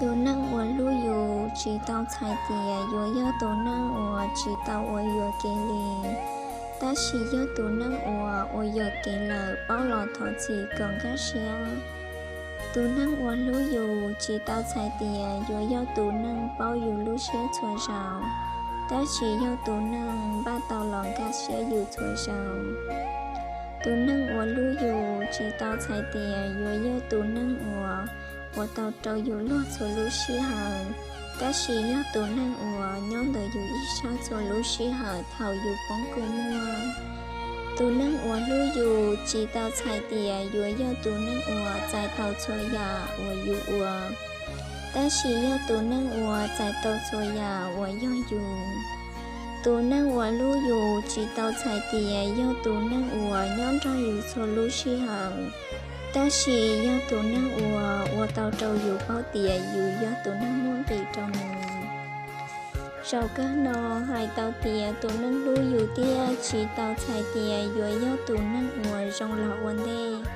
Tù nâng ua lưu yu chỉ tao chai tìa yu yo tù nâng ua chỉ tao ua yu kê lì. Ta xì yo tù nâng ua yu kê lờ bao lò thọ chỉ còn gá xia. Tù nâng ua lưu yu chỉ tao chai tìa yu yo tù nâng bao yu lưu xia chua rào. Ta xì yo tù nâng ba tao lòng gá xia yu chua rào. Tù nâng ua lưu yu chỉ tao chai tìa yu yo tù nâng ua我到找有路做路时候，但是要多能我nhóm đời有一少做路时候，头有帮过我。多能我路有知道菜地，若要多能我在到错呀，我有我。但是要多能我在到错呀，我要有。多能我路有知道菜地，要多能我nhóm đời有做路时候。ta chỉ do tụ năng ua tàu trâu dù bao tìa dù do tụ năng muốn bị trong sau cá nò hai tàu tìa tụ năng lưu dù tìa chỉ tàu chạy tìa dù do tụ năng ua trong lọ quần đê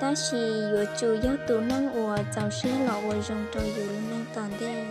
ta chỉ dù chủ do tụ năng ua tàu xe lọ ua trong trâu dù năng toàn đê